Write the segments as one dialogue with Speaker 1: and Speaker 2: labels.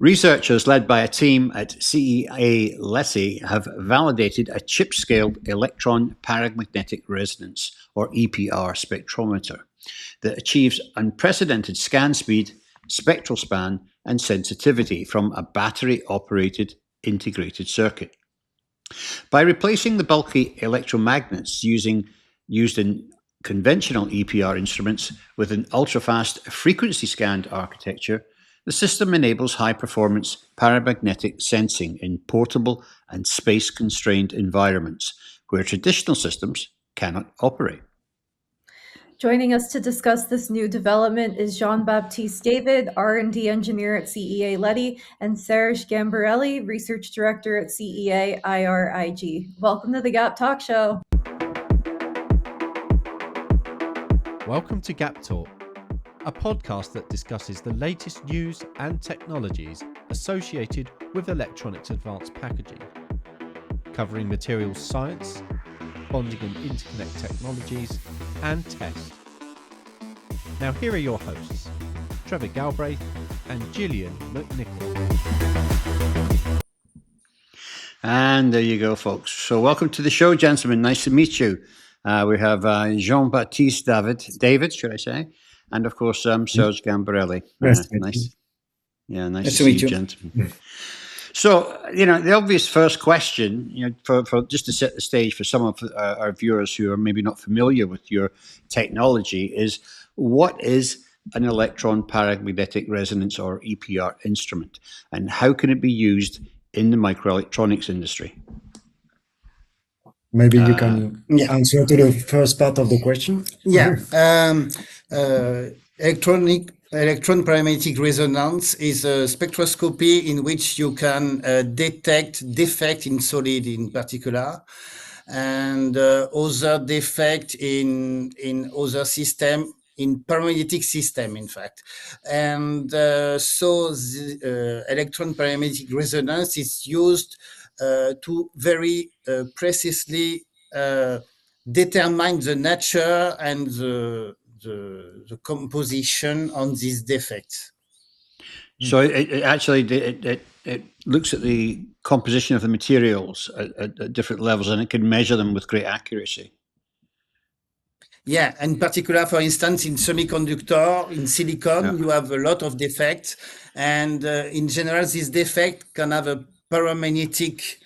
Speaker 1: Researchers led by a team at CEA Leti have validated a chip-scaled electron paramagnetic resonance, or EPR, spectrometer that achieves unprecedented scan speed, spectral span, and sensitivity from a battery-operated integrated circuit. By replacing the bulky electromagnets used in conventional EPR instruments with an ultra-fast frequency-scanned architecture, the system enables high-performance paramagnetic sensing in portable and space-constrained environments where traditional systems cannot operate.
Speaker 2: Joining us to discuss this new development is Jean-Baptise David, R&D engineer at CEA Leti, and Serge Gambarelli, research director at CEA IRIG. Welcome to the Gap Talk Show.
Speaker 3: Welcome to Gap Talk, a podcast that discusses the latest news and technologies associated with electronics advanced packaging, covering materials science, bonding and interconnect technologies, and test. Now here are your hosts, Trevor Galbraith and Jillian McNichol.
Speaker 1: And there you go, folks. So welcome to the show, gentlemen. Nice to meet you. We have Jean-Baptise David, should I say, and of course Serge Gambarelli. Nice to see you, gentlemen. So, the obvious first question, for just to set the stage for some of our viewers who are maybe not familiar with your technology, is what is an electron paramagnetic resonance, or EPR, instrument, and how can it be used in the microelectronics industry?
Speaker 4: Maybe you can answer to the first part of the question.
Speaker 5: Yeah. Electron paramagnetic resonance is a spectroscopy in which you can detect defect in solid in particular, and other defect in other system, in paramagnetic system, in fact. And so the electron paramagnetic resonance is used to very precisely determine the nature and the composition on these defects.
Speaker 1: So it looks at the composition of the materials at different levels, and it can measure them with great accuracy.
Speaker 5: Yeah, in particular, for instance, in semiconductor, in silicon, you have a lot of defects, and in general, this defect can have a paramagnetic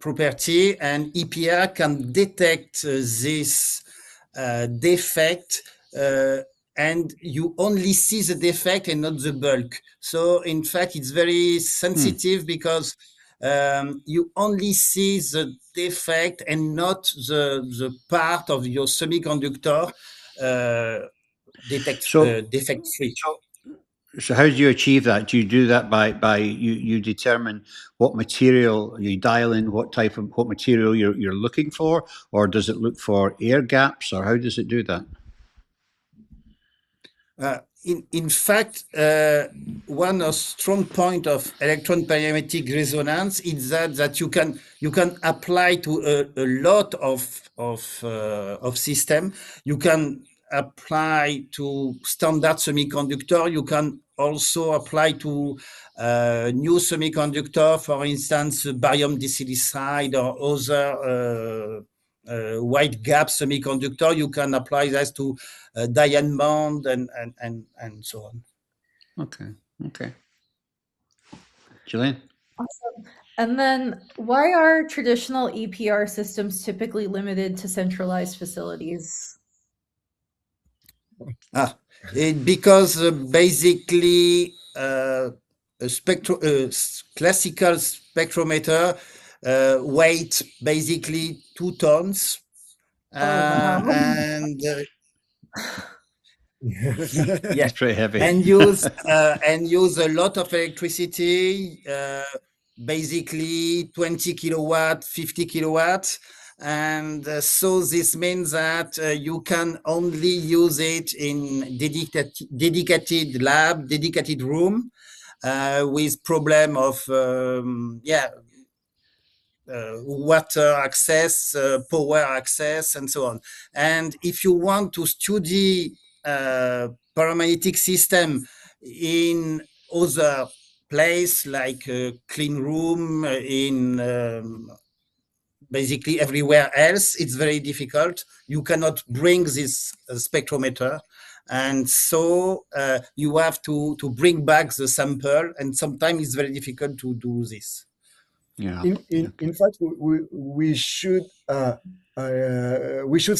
Speaker 5: property, and EPR can detect this defect, and you only see the defect and not the bulk. So in fact, it's very sensitive because you only see the defect and not the part of your semiconductor defect free.
Speaker 1: So how do you achieve that? Do you do that by you determine what material you dial in, what material you're looking for, or does it look for air gaps, or how does it do that?
Speaker 5: In fact, one strong point of electron paramagnetic resonance is that you can apply to a lot of system. You can apply to standard semiconductor. You can also apply to new semiconductor, for instance, barium disilicide or other wide gap semiconductor. You can apply that to diamond and so on.
Speaker 1: Okay. Jillian?
Speaker 2: Awesome. And then why are traditional EPR systems typically limited to centralized facilities?
Speaker 5: Because basically classical spectrometer weight basically 2 tons. And
Speaker 1: It's pretty heavy.
Speaker 5: and use a lot of electricity, basically 20 kilowatt, 50 kilowatts. And so this means that you can only use it in dedicated lab, dedicated room, with problem of water access, power access, and so on. And if you want to study paramagnetic system in other place like a clean room in basically everywhere else, it's very difficult. You cannot bring this spectrometer. And so you have to bring back the sample. And sometimes it's very difficult to do this.
Speaker 1: Yeah.
Speaker 4: In fact, we should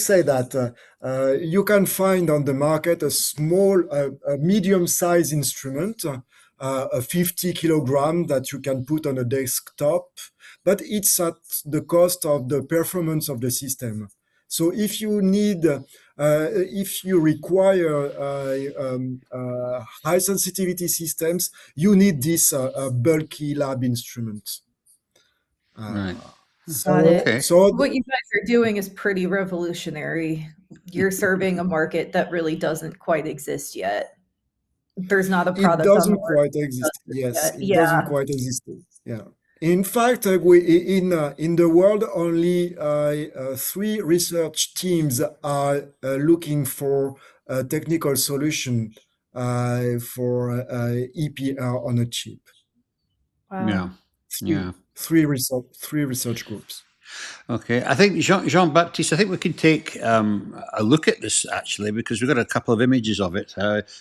Speaker 4: say that you can find on the market a small, a medium-sized instrument, a 50 kilogram that you can put on a desktop, but it's at the cost of the performance of the system. So if you need, if you require high sensitivity systems, you need this bulky lab instrument.
Speaker 1: Right.
Speaker 2: Got it.
Speaker 1: Okay.
Speaker 4: So
Speaker 2: What you guys are doing is pretty revolutionary. You're serving a market that really doesn't quite exist yet. There's not a
Speaker 4: it
Speaker 2: product on the
Speaker 4: doesn't
Speaker 2: market
Speaker 4: quite
Speaker 2: that
Speaker 4: exist.
Speaker 2: does
Speaker 4: Yes,
Speaker 2: that.
Speaker 4: it doesn't
Speaker 2: Yeah.
Speaker 4: quite exist. Yeah. In fact, in the world, only 3 research teams are looking for a technical solution for EPR on a chip.
Speaker 2: Wow.
Speaker 1: Yeah. Yeah.
Speaker 4: Three research groups.
Speaker 1: Okay, I think Jean-Baptise, I think we can take a look at this actually, because we've got a couple of images of it.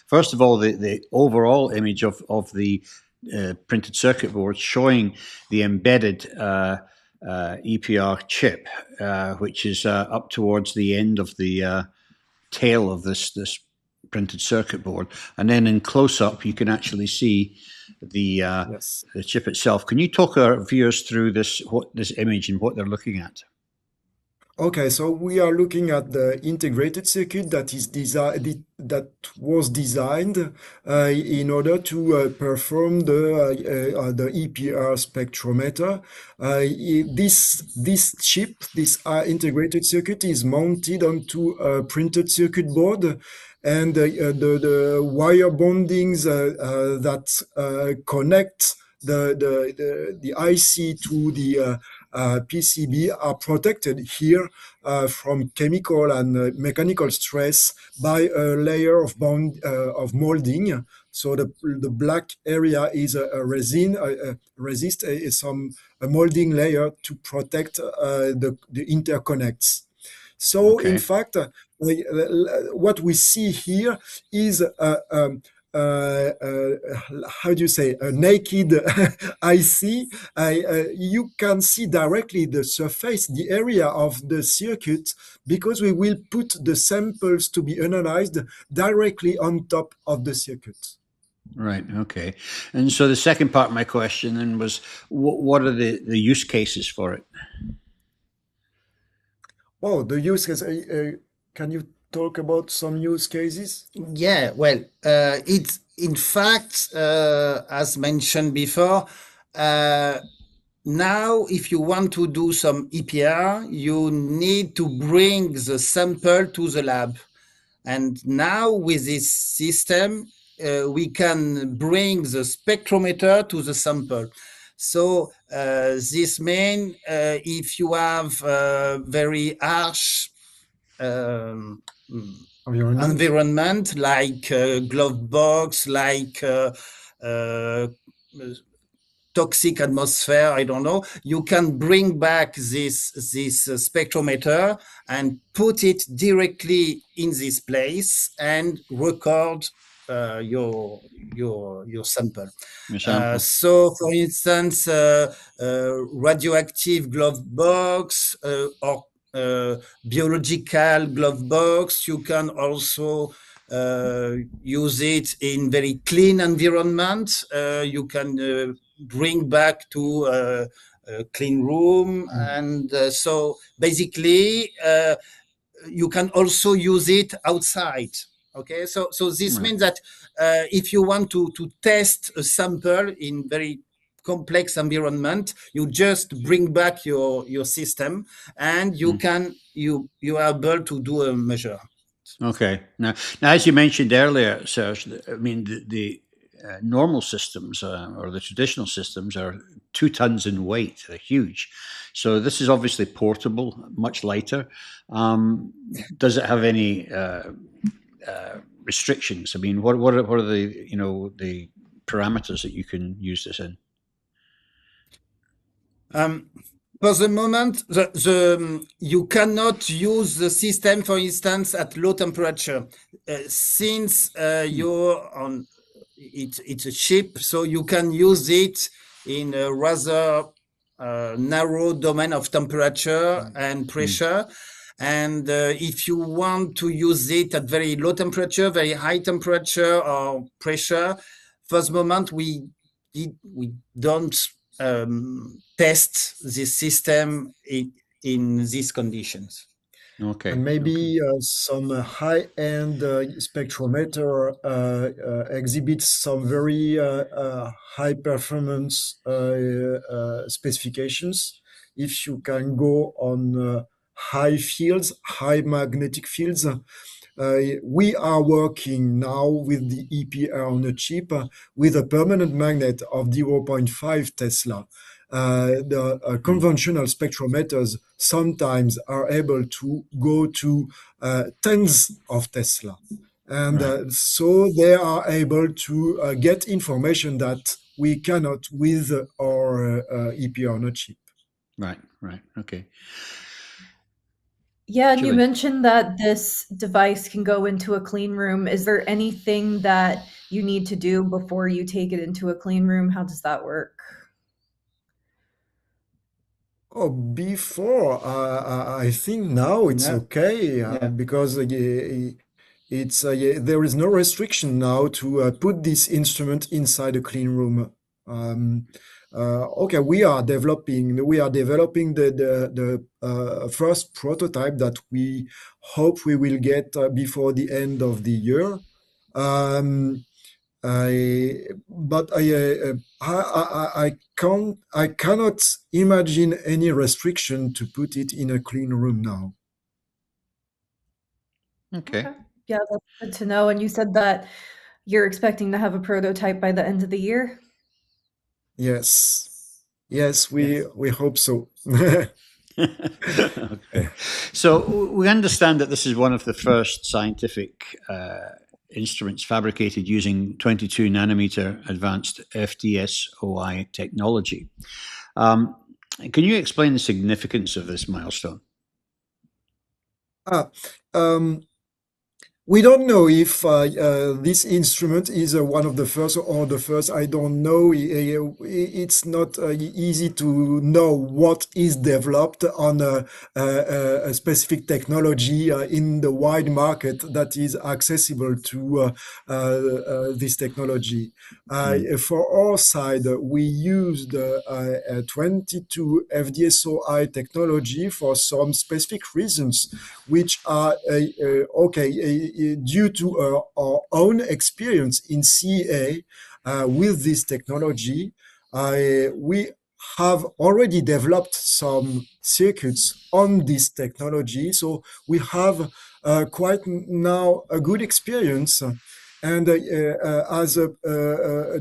Speaker 1: First of all, the overall image of the printed circuit board showing the embedded EPR chip, which is up towards the end of the tail of this printed circuit board, and then in close up you can actually see the
Speaker 4: Yes.
Speaker 1: the chip itself. Can you talk our viewers through this image and what they're looking at?
Speaker 4: Okay, so we are looking at the integrated circuit that was designed in order to perform the EPR spectrometer. This chip, this integrated circuit, is mounted onto a printed circuit board, and the wire bondings that connect the IC to the PCB are protected here from chemical and mechanical stress by a layer of molding. So the black area is a resin resist a molding layer to protect the interconnects. So
Speaker 1: Okay.
Speaker 4: in fact, what we see here is how do you say, a naked IC. You can see directly the surface, the area of the circuit, because we will put the samples to be analyzed directly on top of the circuit.
Speaker 1: Right. Okay. And so the second part of my question then was, what are the use cases for it?
Speaker 4: Oh, the use case. Can you talk about some use cases?
Speaker 5: Yeah, well, it's in fact, as mentioned before, now if you want to do some EPR, you need to bring the sample to the lab. And now with this system, we can bring the spectrometer to the sample. So this means if you have very harsh environment like glove box, like toxic atmosphere, I don't know, you can bring back this spectrometer and put it directly in this place and record your sample. So, for instance, radioactive glove box or biological glove box, you can also use it in very clean environment. You can bring back to a clean room, and so basically you can also use it outside. Okay, so this means that if you want to test a sample in very complex environment, you just bring back your system, and you are able to do a measure.
Speaker 1: Okay. Now, as you mentioned earlier, Serge, I mean the normal systems or the traditional systems are 2 tons in weight. They're huge. So this is obviously portable, much lighter. Does it have any restrictions? I mean, what are the parameters that you can use this in?
Speaker 5: For the moment, you cannot use the system, for instance, at low temperature, since you're on. It's a chip, so you can use it in a rather narrow domain of temperature and pressure. And if you want to use it at very low temperature, very high temperature or pressure, for the moment we don't test this system in these conditions.
Speaker 1: Okay.
Speaker 4: And maybe some high-end spectrometer exhibits some very high performance specifications. If you can go on high fields, high magnetic fields, we are working now with the EPR on a chip with a permanent magnet of 0.5 Tesla. The conventional spectrometers sometimes are able to go to tens of Tesla. And so they are able to get information that we cannot with our EPR on a chip.
Speaker 1: Right. Okay.
Speaker 2: Yeah, and you
Speaker 1: Jillian.
Speaker 2: mentioned that this device can go into a clean room. Is there anything that you need to do before you take it into a clean room? How does that work?
Speaker 4: Oh, before I think now it's okay because it's there is no restriction now to put this instrument inside a clean room. Okay, we are developing the first prototype that we hope we will get before the end of the year. I cannot imagine any restriction to put it in a clean room now.
Speaker 1: Okay.
Speaker 2: Yeah, that's good to know. And you said that you're expecting to have a prototype by the end of the year?
Speaker 4: Yes, we hope so.
Speaker 1: Okay. So we understand that this is one of the first scientific instruments fabricated using 22 nanometer advanced FDSOI technology. Can you explain the significance of this milestone?
Speaker 4: We don't know if this instrument is one of the first or the first. I don't know. It's not easy to know what is developed on a specific technology in the wide market that is accessible to this technology. For our side, we used 22 FDSOI technology for some specific reasons, which are due to our own experience in CEA with this technology. We have already developed some circuits on this technology, so we have quite now a good experience. And as a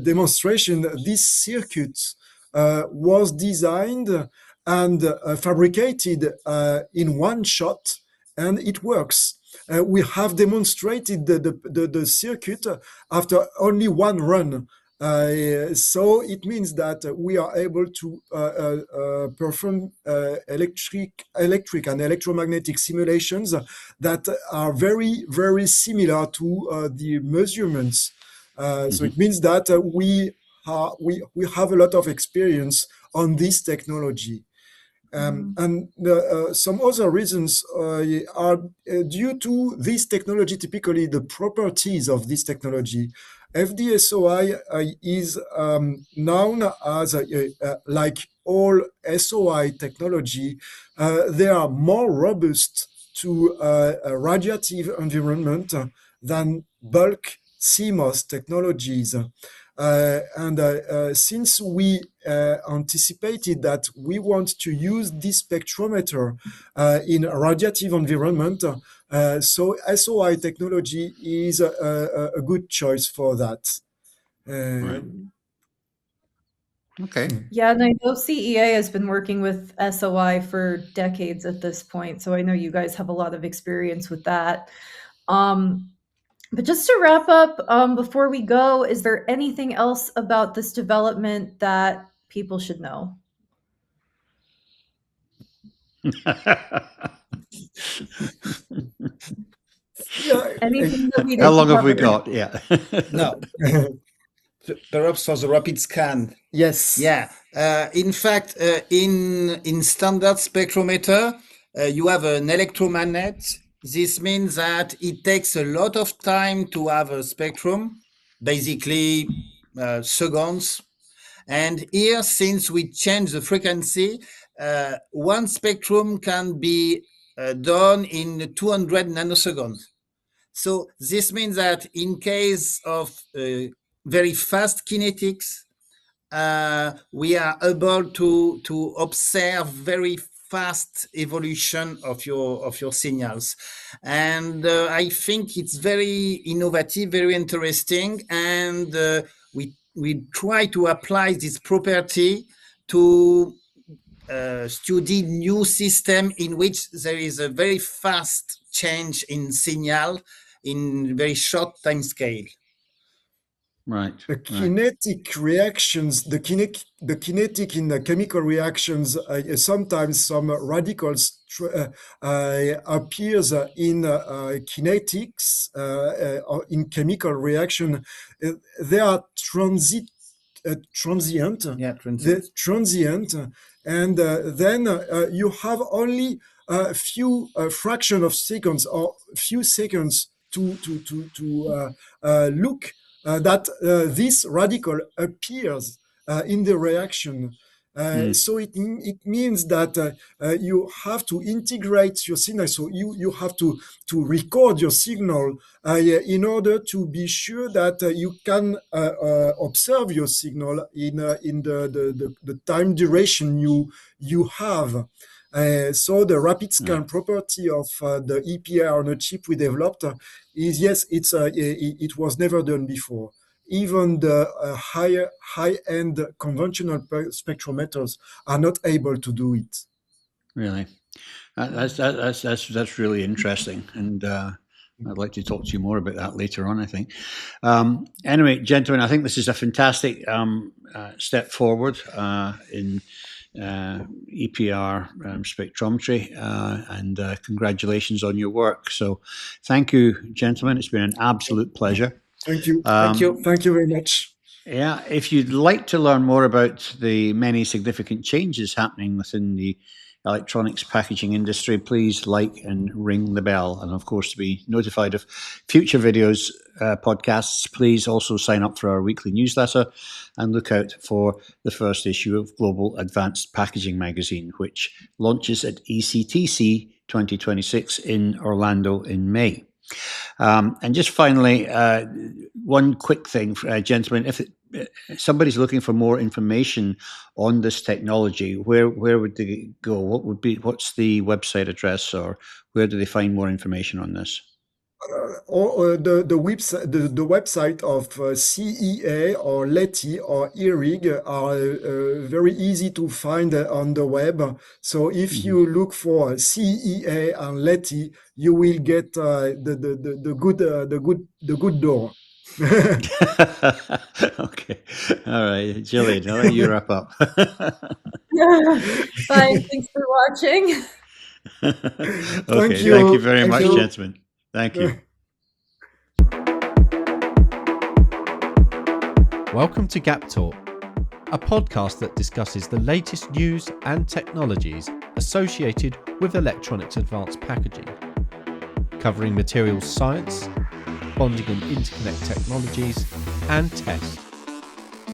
Speaker 4: demonstration, this circuit was designed and fabricated in one shot, and it works. We have demonstrated the circuit after only one run. So it means that we are able to perform electric and electromagnetic simulations that are very, very similar to the measurements. So it means that we have a lot of experience on this technology. And some other reasons are due to this technology, typically the properties of this technology. FDSOI is known as, like all SOI technology, they are more robust to a radiative environment than bulk CMOS technologies. Since we anticipated that we want to use this spectrometer in a radiative environment, so SOI technology is a good choice for that.
Speaker 1: Right. Okay.
Speaker 2: Yeah, and I know CEA has been working with SOI for decades at this point, so I know you guys have a lot of experience with that. But just to wrap up, before we go, is there anything else about this development that people should know? Anything that we
Speaker 1: How
Speaker 2: didn't
Speaker 1: long have we
Speaker 2: cover?
Speaker 1: got? Yeah.
Speaker 5: No, perhaps for the rapid scan.
Speaker 4: Yes.
Speaker 5: Yeah. In fact, in standard spectrometer, you have an electromagnet. This means that it takes a lot of time to have a spectrum, basically seconds. And here, since we change the frequency, one spectrum can be done in 200 nanoseconds. So this means that in case of very fast kinetics, we are able to observe very fast evolution of your signals, and I think it's very innovative, very interesting, and we try to apply this property to study new system in which there is a very fast change in signal in very short time scale.
Speaker 1: Right.
Speaker 4: The kinetic reactions, the kinetic in the chemical reactions, sometimes some radicals appears in kinetics, or in chemical reaction. They are transient.
Speaker 5: Yeah, transient.
Speaker 4: And then you have only a few fraction of seconds or few seconds to look that this radical appears in the reaction. So it means that you have to integrate your signal. So you have to record your signal in order to be sure that you can observe your signal in the time duration you have. So the rapid scan property of the EPR on a chip we developed is, yes, it was never done before. Even the high-end conventional spectrometers are not able to do it.
Speaker 1: Really, that's really interesting, and I'd like to talk to you more about that later on, I think. Anyway, gentlemen, I think this is a fantastic step forward in EPR spectrometry, and congratulations on your work. So thank you, gentlemen. It's been an absolute pleasure.
Speaker 4: Thank you. Thank you very much.
Speaker 1: Yeah, if you'd like to learn more about the many significant changes happening within the electronics packaging industry, please like and ring the bell. And of course, to be notified of future videos, podcasts, please also sign up for our weekly newsletter and look out for the first issue of Global Advanced Packaging magazine, which launches at ECTC 2026 in Orlando in May. And just finally, one quick thing, gentlemen, if somebody's looking for more information on this technology, where would they go? What's the website address, or where do they find more information on this?
Speaker 4: The website of CEA or Leti or IRIG are very easy to find on the web. So if you look for CEA and Leti, you will get the good door.
Speaker 1: Okay, all right, Jillian, I'll let you wrap up.
Speaker 2: Bye. Thanks for watching.
Speaker 1: Thank you very much, gentlemen. Thank you.
Speaker 3: Welcome to Gap Talk, a podcast that discusses the latest news and technologies associated with electronics advanced packaging, covering materials science, bonding and interconnect technologies, and test.